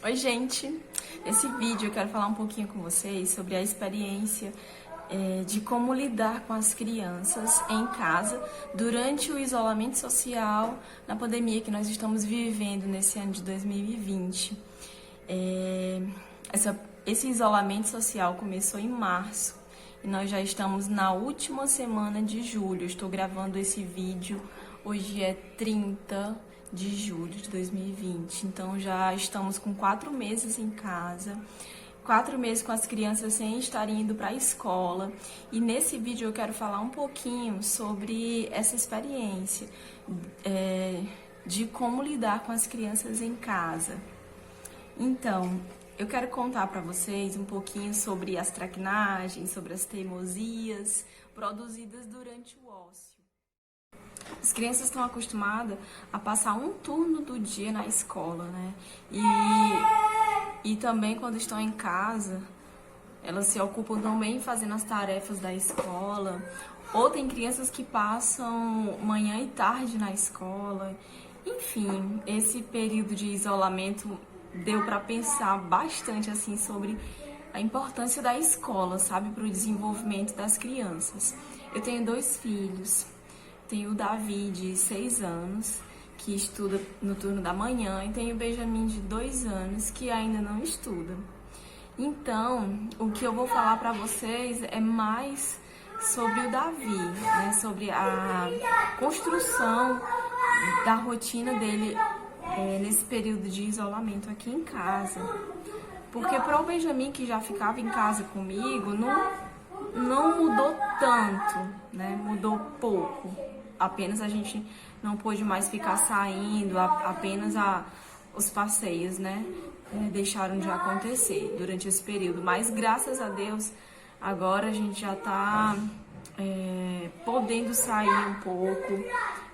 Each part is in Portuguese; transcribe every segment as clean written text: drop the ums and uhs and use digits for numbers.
Oi, gente! Nesse vídeo eu quero falar um pouquinho com vocês sobre a experiência de como lidar com as crianças em casa durante o isolamento social na pandemia que nós estamos vivendo nesse ano de 2020. Esse isolamento social começou em março e nós já estamos na última semana de julho. Eu estou gravando esse vídeo, hoje é 30 de julho de 2020, então já estamos com 4 meses em casa, 4 meses com as crianças sem estarem indo para a escola. E nesse vídeo eu quero falar um pouquinho sobre essa experiência de como lidar com as crianças em casa. Então, eu quero contar para vocês um pouquinho sobre as traquinagens, sobre as teimosias produzidas durante o ócio. As crianças estão acostumadas a passar um turno do dia na escola, né? E também quando estão em casa, elas se ocupam também fazendo as tarefas da escola. Ou tem crianças que passam manhã e tarde na escola. Enfim, esse período de isolamento deu para pensar bastante assim sobre a importância da escola, sabe, para o desenvolvimento das crianças. Eu tenho 2 filhos. Tenho o Davi, de 6 anos, que estuda no turno da manhã, e tenho o Benjamin, de 2 anos, que ainda não estuda. Então, o que eu vou falar para vocês é mais sobre o Davi, né? Sobre a construção da rotina dele nesse período de isolamento aqui em casa. Porque para o Benjamin, que já ficava em casa comigo, não mudou tanto, né? Mudou pouco. Apenas a gente não pôde mais ficar saindo, apenas os passeios, né? Deixaram de acontecer durante esse período. Mas graças a Deus, agora a gente já tá podendo sair um pouco.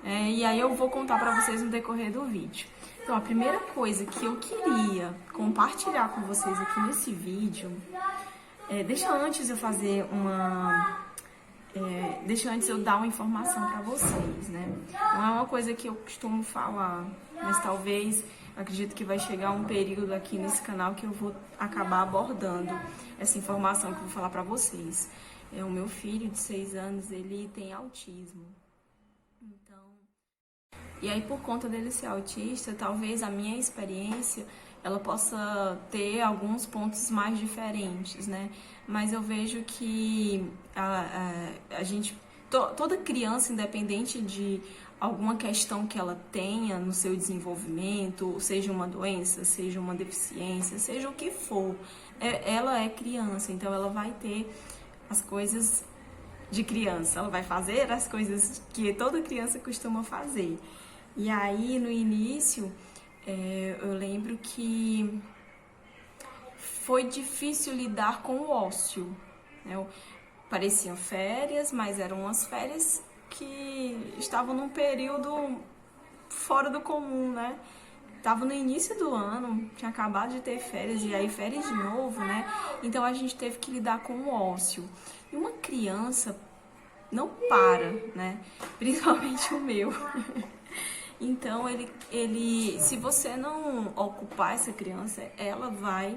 E aí eu vou contar para vocês no decorrer do vídeo. Então, a primeira coisa que eu queria compartilhar com vocês aqui nesse vídeo, deixa antes eu dar uma informação para vocês, né? Não é uma coisa que eu costumo falar, mas talvez, acredito que vai chegar um período aqui nesse canal que eu vou acabar abordando essa informação que eu vou falar para vocês. O meu filho de 6 anos, ele tem autismo. E aí, por conta dele ser autista, talvez a minha experiência ela possa ter alguns pontos mais diferentes, né? Mas eu vejo que a gente, toda criança, independente de alguma questão que ela tenha no seu desenvolvimento, seja uma doença, seja uma deficiência, seja o que for, ela é criança, então ela vai ter as coisas de criança, ela vai fazer as coisas que toda criança costuma fazer. E aí, no início, eu lembro que foi difícil lidar com o ócio, né? Pareciam férias, mas eram umas férias que estavam num período fora do comum, né? Tava no início do ano, tinha acabado de ter férias, e aí férias de novo, né? Então a gente teve que lidar com o ócio. E uma criança não para, né? Principalmente o meu. Então, se você não ocupar essa criança, ela vai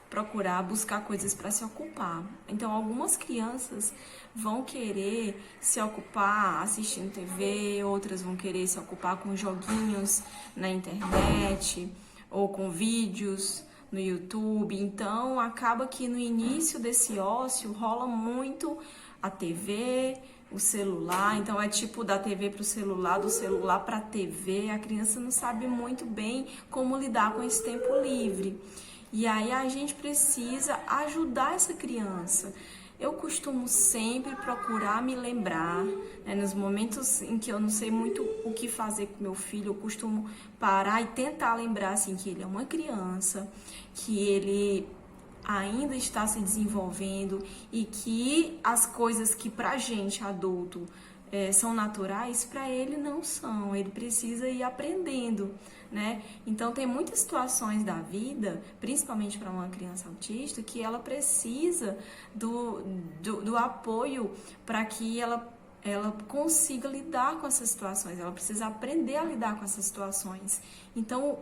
procurar buscar coisas para se ocupar. Então, algumas crianças vão querer se ocupar assistindo TV, outras vão querer se ocupar com joguinhos na internet ou com vídeos no YouTube. Então, acaba que no início desse ócio rola muito a TV, o celular. Então é tipo da TV para o celular, do celular para a TV. A criança não sabe muito bem como lidar com esse tempo livre. E aí a gente precisa ajudar essa criança. Eu costumo sempre procurar me lembrar, né, nos momentos em que eu não sei muito o que fazer com meu filho, eu costumo parar e tentar lembrar assim, que ele é uma criança, que ele ainda está se desenvolvendo e que as coisas que pra gente adulto são naturais, para ele não são. Ele precisa ir aprendendo, né? Então tem muitas situações da vida, principalmente para uma criança autista, que ela precisa do apoio para que ela consiga lidar com essas situações. Ela precisa aprender a lidar com essas situações. Então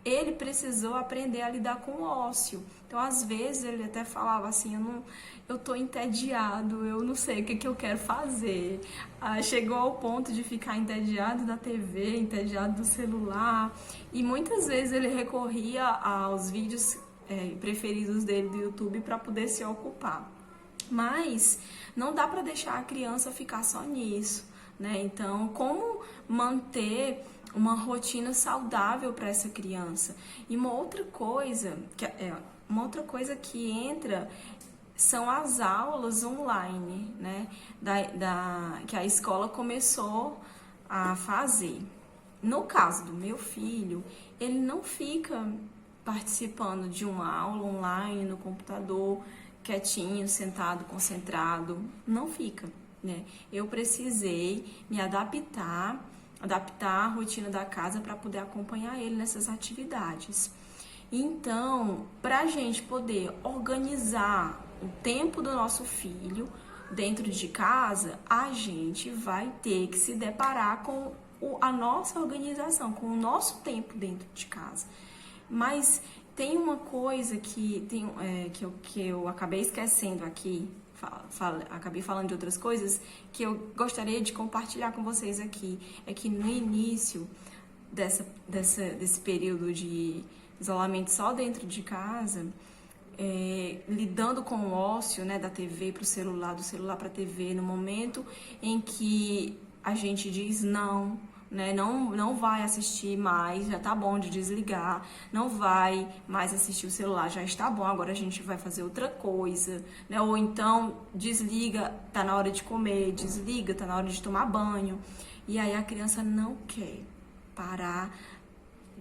ele precisou aprender a lidar com o ócio. Então, às vezes, ele até falava assim, eu tô entediado, eu não sei o que eu quero fazer. Chegou ao ponto de ficar entediado da TV, entediado do celular. E muitas vezes ele recorria aos vídeos preferidos dele do YouTube para poder se ocupar. Mas não dá para deixar a criança ficar só nisso, né? Então, como manter uma rotina saudável para essa criança? E uma outra coisa que entra são as aulas online, né? Que a escola começou a fazer. No caso do meu filho, ele não fica participando de uma aula online no computador, quietinho, sentado, concentrado. Não fica, né? Eu precisei me adaptar a rotina da casa para poder acompanhar ele nessas atividades. Então, para a gente poder organizar o tempo do nosso filho dentro de casa, a gente vai ter que se deparar com a nossa organização, com o nosso tempo dentro de casa. Mas tem uma coisa que eu acabei esquecendo aqui, acabei falando de outras coisas, que eu gostaria de compartilhar com vocês aqui. É que no início desse período de isolamento só dentro de casa, lidando com o ócio, né, da TV para o celular, do celular para a TV, no momento em que a gente diz não, né, não vai assistir mais, já tá bom de desligar, não vai mais assistir o celular, já está bom, agora a gente vai fazer outra coisa, né, ou então desliga, tá na hora de comer, desliga, tá na hora de tomar banho, e aí a criança não quer parar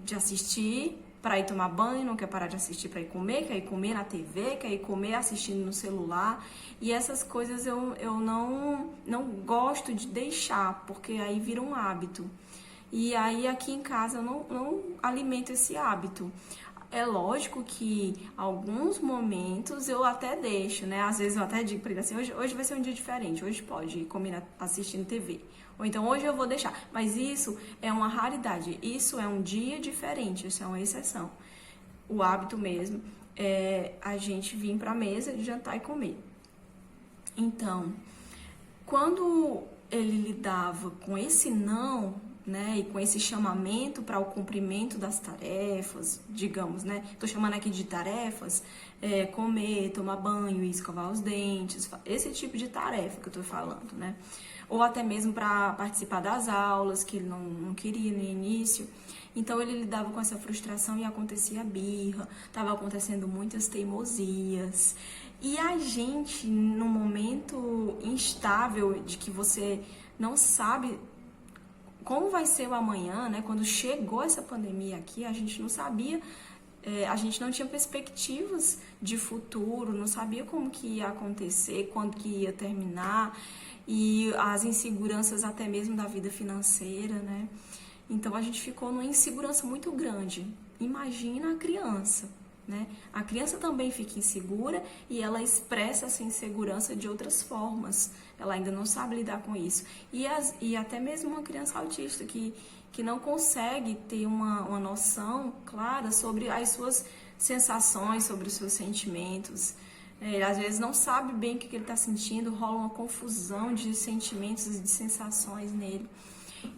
de assistir para ir tomar banho, não quer parar de assistir para ir comer, quer ir comer na TV, quer ir comer assistindo no celular. E essas coisas eu não gosto de deixar, porque aí vira um hábito. E aí aqui em casa eu não alimento esse hábito. É lógico que alguns momentos eu até deixo, né? Às vezes eu até digo para ele assim, hoje vai ser um dia diferente, hoje pode comer assistindo TV. Ou então hoje eu vou deixar. Mas isso é uma raridade, isso é um dia diferente, isso é uma exceção. O hábito mesmo é a gente vir para a mesa de jantar e comer. Então, quando ele lidava com esse não, né, e com esse chamamento para o cumprimento das tarefas, digamos, né, tô chamando aqui de tarefas, comer, tomar banho, escovar os dentes, esse tipo de tarefa que eu tô falando, né, ou até mesmo para participar das aulas, que ele não queria no início. Então ele lidava com essa frustração e acontecia birra, tava acontecendo muitas teimosias. E a gente, num momento instável de que você não sabe como vai ser o amanhã, né? Quando chegou essa pandemia aqui, a gente não sabia, a gente não tinha perspectivas de futuro, não sabia como que ia acontecer, quando que ia terminar, e as inseguranças até mesmo da vida financeira, né? Então a gente ficou numa insegurança muito grande. Imagina a criança, né? A criança também fica insegura e ela expressa essa insegurança de outras formas. Ela ainda não sabe lidar com isso. E até mesmo uma criança autista que não consegue ter uma noção clara sobre as suas sensações, sobre os seus sentimentos. Ele às vezes não sabe bem o que ele está sentindo, rola uma confusão de sentimentos e de sensações nele.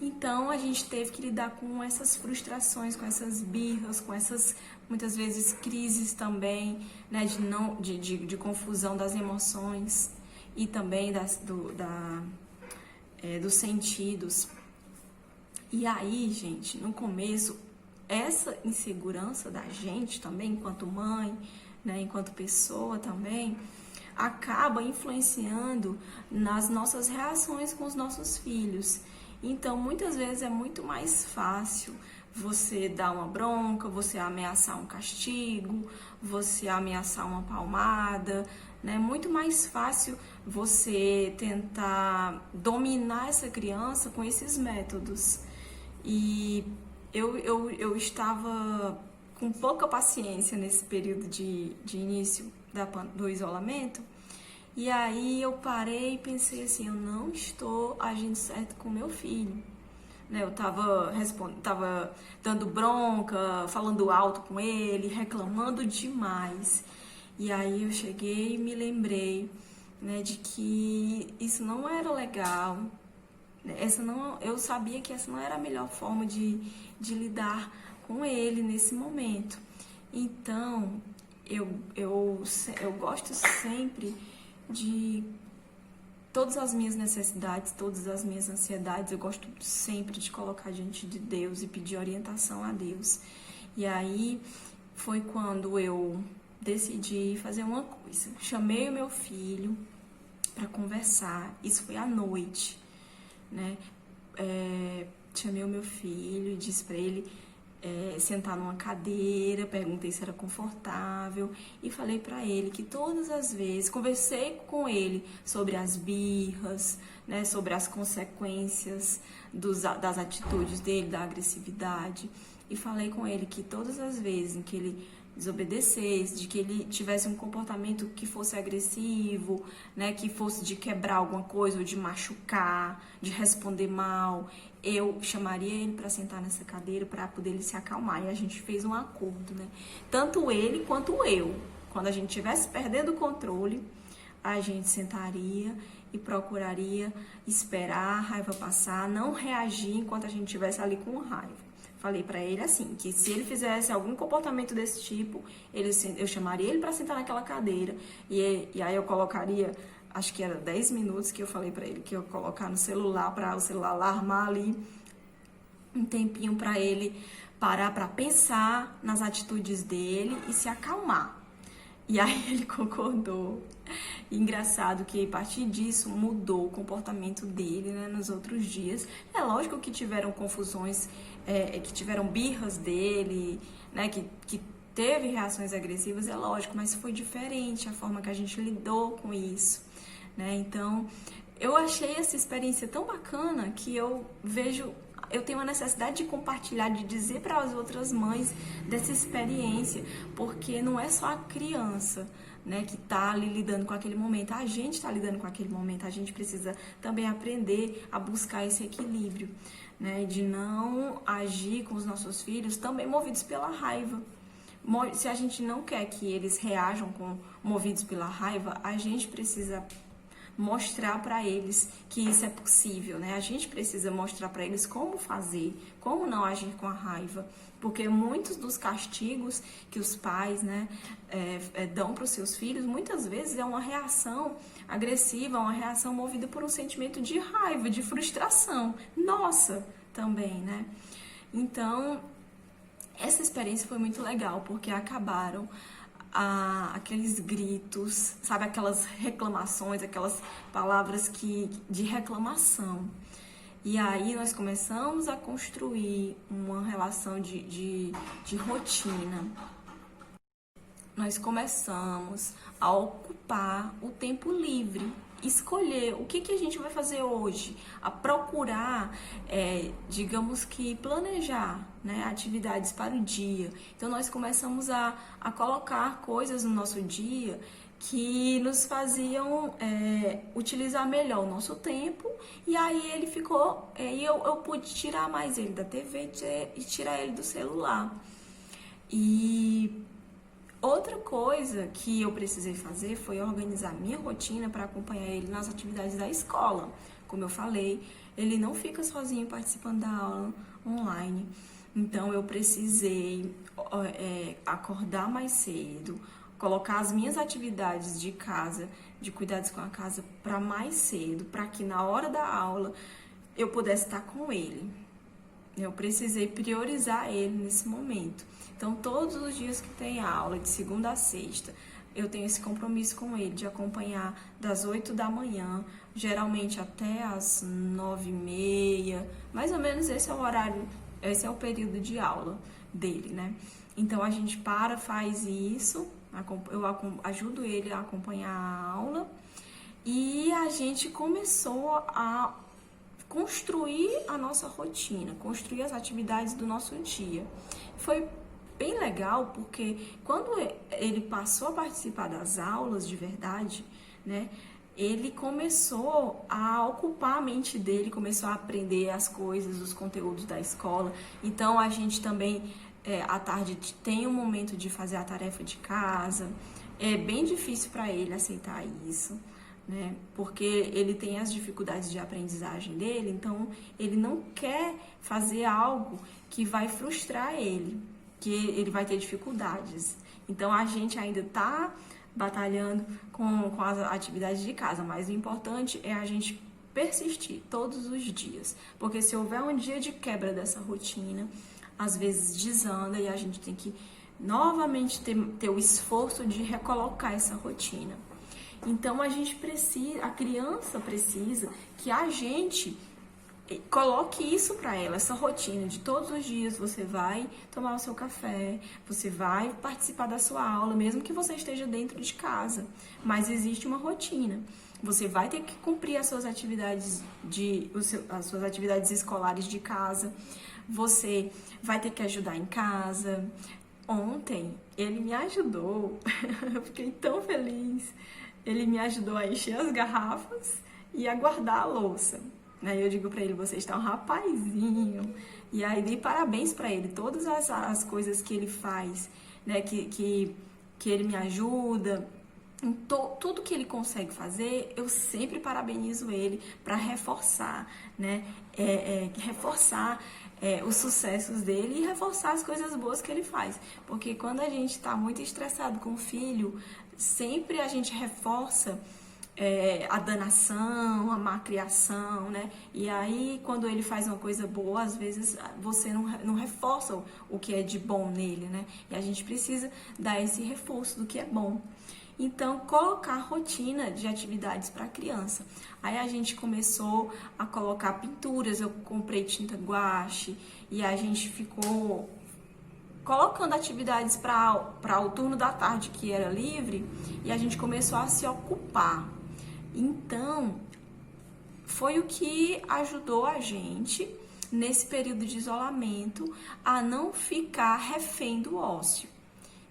Então a gente teve que lidar com essas frustrações, com essas birras, com essas muitas vezes crises também, né, de confusão das emoções e também dos sentidos. E aí, gente, no começo, essa insegurança da gente também, enquanto mãe, né, enquanto pessoa também, acaba influenciando nas nossas reações com os nossos filhos. Então, muitas vezes é muito mais fácil você dar uma bronca, você ameaçar um castigo, você ameaçar uma palmada, né? Muito mais fácil você tentar dominar essa criança com esses métodos. E eu estava com pouca paciência nesse período de início do isolamento. E aí eu parei e pensei assim, eu não estou agindo certo com meu filho, né? Eu tava dando bronca, falando alto com ele, reclamando demais. E aí eu cheguei e me lembrei, né, de que isso não era legal. Eu sabia que essa não era a melhor forma de lidar com ele nesse momento. Então, eu gosto sempre de todas as minhas necessidades, todas as minhas ansiedades, eu gosto sempre de colocar diante de Deus e pedir orientação a Deus. E aí foi quando eu decidi fazer uma coisa. Chamei o meu filho para conversar, isso foi à noite, né? Chamei o meu filho e disse para ele sentar numa cadeira, perguntei se era confortável e falei para ele que todas as vezes, conversei com ele sobre as birras, né, sobre as consequências das atitudes dele, da agressividade, e falei com ele que todas as vezes em que ele desobedecesse, de que ele tivesse um comportamento que fosse agressivo, né, que fosse de quebrar alguma coisa ou de machucar, de responder mal, eu chamaria ele para sentar nessa cadeira para poder ele se acalmar. E a gente fez um acordo, né? Tanto ele quanto eu. Quando a gente estivesse perdendo o controle, a gente sentaria e procuraria esperar a raiva passar, não reagir enquanto a gente estivesse ali com raiva. Falei para ele assim, que se ele fizesse algum comportamento desse tipo, eu chamaria ele para sentar naquela cadeira e aí eu colocaria, acho que era 10 minutos que eu falei para ele que eu ia colocar no celular, para o celular alarmar ali um tempinho para ele parar para pensar nas atitudes dele e se acalmar. E aí ele concordou. Engraçado que a partir disso mudou o comportamento dele, né, nos outros dias. É lógico que tiveram confusões, que tiveram birras dele, né, que teve reações agressivas, é lógico, mas foi diferente a forma que a gente lidou com isso, né? Então, eu achei essa experiência tão bacana que eu tenho a necessidade de compartilhar, de dizer para as outras mães dessa experiência, porque não é só a criança, né, que está ali lidando com aquele momento, a gente está lidando com aquele momento, a gente precisa também aprender a buscar esse equilíbrio, né, de não agir com os nossos filhos também movidos pela raiva. Se a gente não quer que eles reajam movidos pela raiva, a gente precisa mostrar para eles que isso é possível, né? A gente precisa mostrar para eles como fazer, como não agir com a raiva, porque muitos dos castigos que os pais, né, dão para os seus filhos, muitas vezes é uma reação agressiva, uma reação movida por um sentimento de raiva, de frustração, nossa, também, né? Então, essa experiência foi muito legal, porque acabaram aqueles gritos, sabe, aquelas reclamações, aquelas palavras de reclamação. E aí nós começamos a construir uma relação de rotina. Nós começamos a ocupar o tempo livre, escolher o que a gente vai fazer hoje, a procurar, digamos que planejar, né, atividades para o dia. Então nós começamos a colocar coisas no nosso dia que nos faziam utilizar melhor o nosso tempo, e aí ele ficou, eu pude tirar mais ele da TV e tirar ele do celular. E outra coisa que eu precisei fazer foi organizar minha rotina para acompanhar ele nas atividades da escola. Como eu falei, ele não fica sozinho participando da aula online. Então, eu precisei acordar mais cedo, colocar as minhas atividades de casa, de cuidados com a casa, para mais cedo, para que na hora da aula eu pudesse estar com ele. Eu precisei priorizar ele nesse momento. Então, todos os dias que tem aula, de segunda a sexta, eu tenho esse compromisso com ele de acompanhar das 8 da manhã, geralmente até as 9h30, mais ou menos esse é o horário, esse é o período de aula dele, né? Então, a gente faz isso, eu ajudo ele a acompanhar a aula, e a gente começou a construir a nossa rotina, construir as atividades do nosso dia. Foi bem legal, porque quando ele passou a participar das aulas de verdade, né, ele começou a ocupar a mente dele, começou a aprender as coisas, os conteúdos da escola. Então a gente também, à tarde, tem um momento de fazer a tarefa de casa. É bem difícil para ele aceitar isso, né? Porque ele tem as dificuldades de aprendizagem dele, então ele não quer fazer algo que vai frustrar ele, que ele vai ter dificuldades. Então a gente ainda está batalhando com as atividades de casa, mas o importante é a gente persistir todos os dias, porque se houver um dia de quebra dessa rotina, às vezes desanda e a gente tem que novamente ter o esforço de recolocar essa rotina. Então a criança precisa que a gente coloque isso para ela, essa rotina de todos os dias você vai tomar o seu café, você vai participar da sua aula, mesmo que você esteja dentro de casa, mas existe uma rotina. Você vai ter que cumprir as suas atividades as suas atividades escolares de casa, você vai ter que ajudar em casa. Ontem ele me ajudou, eu fiquei tão feliz. Ele me ajudou a encher as garrafas e a guardar a louça. Aí eu digo pra ele, você está um rapazinho. E aí dei parabéns pra ele, todas as coisas que ele faz, né, que ele me ajuda, em tudo que ele consegue fazer, eu sempre parabenizo ele para reforçar, né, reforçar os sucessos dele e reforçar as coisas boas que ele faz. Porque quando a gente está muito estressado com o filho, sempre a gente reforça a danação, a malcriação, né? E aí, quando ele faz uma coisa boa, às vezes você não reforça o que é de bom nele, né? E a gente precisa dar esse reforço do que é bom. Então, colocar rotina de atividades para a criança. Aí a gente começou a colocar pinturas, eu comprei tinta guache e a gente ficou colocando atividades para o turno da tarde que era livre e a gente começou a se ocupar. Então, foi o que ajudou a gente, nesse período de isolamento, a não ficar refém do ócio.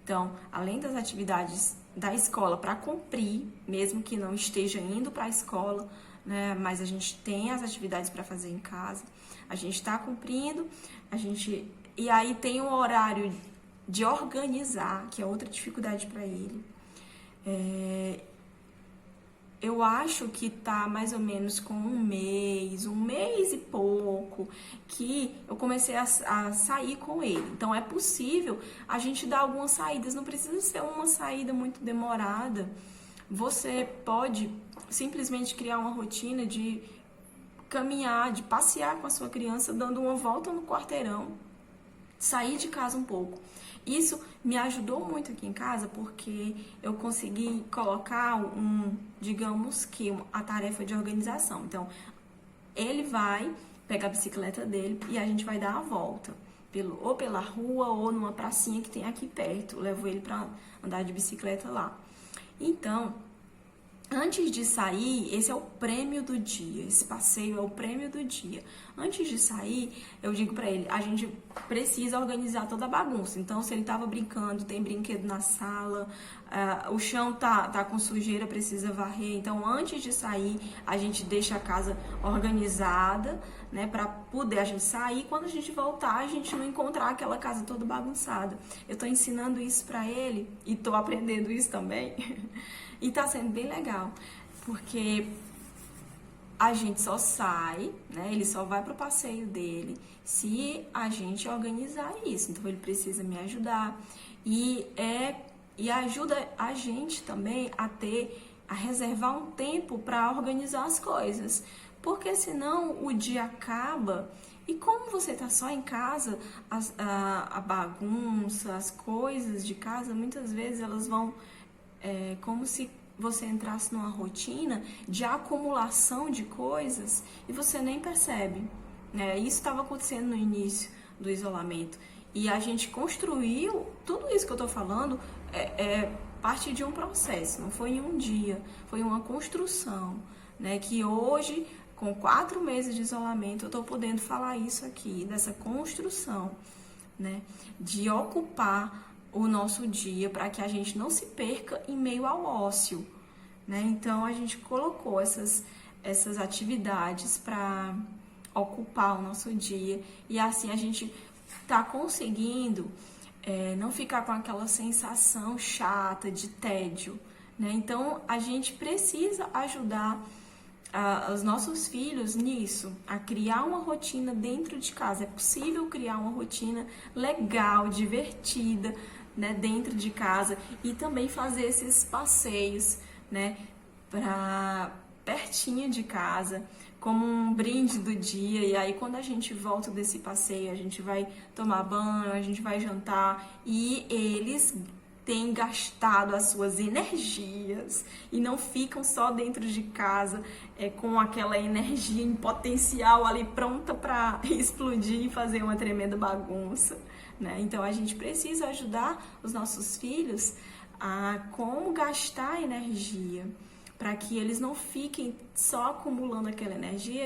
Então, além das atividades da escola para cumprir, mesmo que não esteja indo para a escola, né, mas a gente tem as atividades para fazer em casa, a gente está cumprindo, e aí tem o horário de organizar, que é outra dificuldade para ele. Eu acho que tá mais ou menos com um mês e pouco, que eu comecei a sair com ele. Então é possível a gente dar algumas saídas, não precisa ser uma saída muito demorada. Você pode simplesmente criar uma rotina de caminhar, de passear com a sua criança, dando uma volta no quarteirão, sair de casa um pouco. Isso me ajudou muito aqui em casa porque eu consegui colocar digamos que a tarefa de organização. Então, ele vai pegar a bicicleta dele e a gente vai dar a volta, ou pela rua ou numa pracinha que tem aqui perto. Eu levo ele para andar de bicicleta lá. Então, antes de sair, esse é o prêmio do dia, esse passeio é o prêmio do dia. Antes de sair, eu digo pra ele, a gente precisa organizar toda a bagunça. Então, se ele tava brincando, tem brinquedo na sala, o chão tá com sujeira, precisa varrer. Então, antes de sair, a gente deixa a casa organizada, né, pra poder a gente sair. Quando a gente voltar, a gente não encontrar aquela casa toda bagunçada. Eu tô ensinando isso pra ele e tô aprendendo isso também. E tá sendo bem legal, porque a gente só sai, né? Ele só vai pro passeio dele se a gente organizar isso. Então ele precisa me ajudar e ajuda a gente também a reservar um tempo para organizar as coisas, porque senão o dia acaba e como você tá só em casa, a bagunça, as coisas de casa, muitas vezes elas vão como se você entrasse numa rotina de acumulação de coisas e você nem percebe, né? Isso estava acontecendo no início do isolamento e a gente construiu tudo isso que eu estou falando parte de um processo, não foi em um dia, foi uma construção, né? Que hoje, com 4 meses de isolamento, eu estou podendo falar isso aqui, dessa construção, né? De ocupar o nosso dia para que a gente não se perca em meio ao ócio, né? Então a gente colocou essas atividades para ocupar o nosso dia e assim a gente tá conseguindo não ficar com aquela sensação chata de tédio, né? Então a gente precisa ajudar os nossos filhos nisso, a criar uma rotina dentro de casa. É possível criar uma rotina legal, divertida, né, dentro de casa e também fazer esses passeios, né, para pertinho de casa, como um brinde do dia. E aí quando a gente volta desse passeio, a gente vai tomar banho, a gente vai jantar e eles têm gastado as suas energias e não ficam só dentro de casa com aquela energia em potencial ali pronta para explodir e fazer uma tremenda bagunça, né? Então a gente precisa ajudar os nossos filhos a como gastar energia para que eles não fiquem só acumulando aquela energia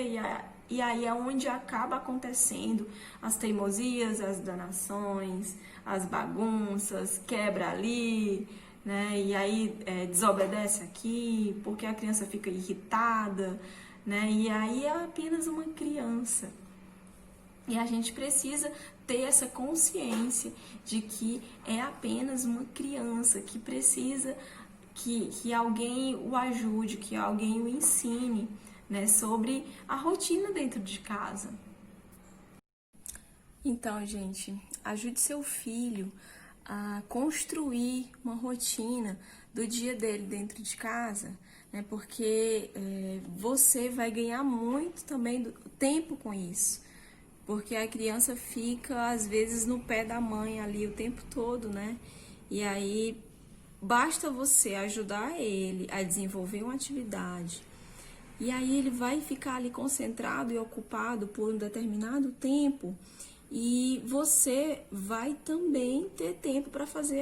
e aí é onde acaba acontecendo as teimosias, as danações, as bagunças, quebra ali, né? E aí desobedece aqui, porque a criança fica irritada, né? E aí é apenas uma criança. E a gente precisa ter essa consciência de que é apenas uma criança que precisa que alguém o ajude, que alguém o ensine, né, sobre a rotina dentro de casa. Então, gente, ajude seu filho a construir uma rotina do dia dele dentro de casa, né, porque você vai ganhar muito também do tempo com isso. Porque a criança fica, às vezes, no pé da mãe ali o tempo todo, né? E aí, basta você ajudar ele a desenvolver uma atividade. E aí ele vai ficar ali concentrado e ocupado por um determinado tempo. E você vai também ter tempo para fazer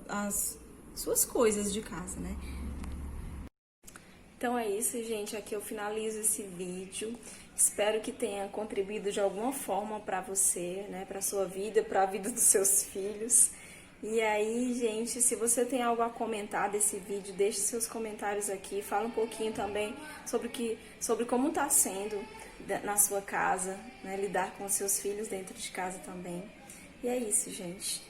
as suas coisas de casa, né? Então é isso, gente. Aqui eu finalizo esse vídeo. Espero que tenha contribuído de alguma forma para você, né? Para sua vida, para a vida dos seus filhos. E aí, gente, se você tem algo a comentar desse vídeo, deixe seus comentários aqui. Fala um pouquinho também sobre como está sendo na sua casa, né? Lidar com os seus filhos dentro de casa também. E é isso, gente.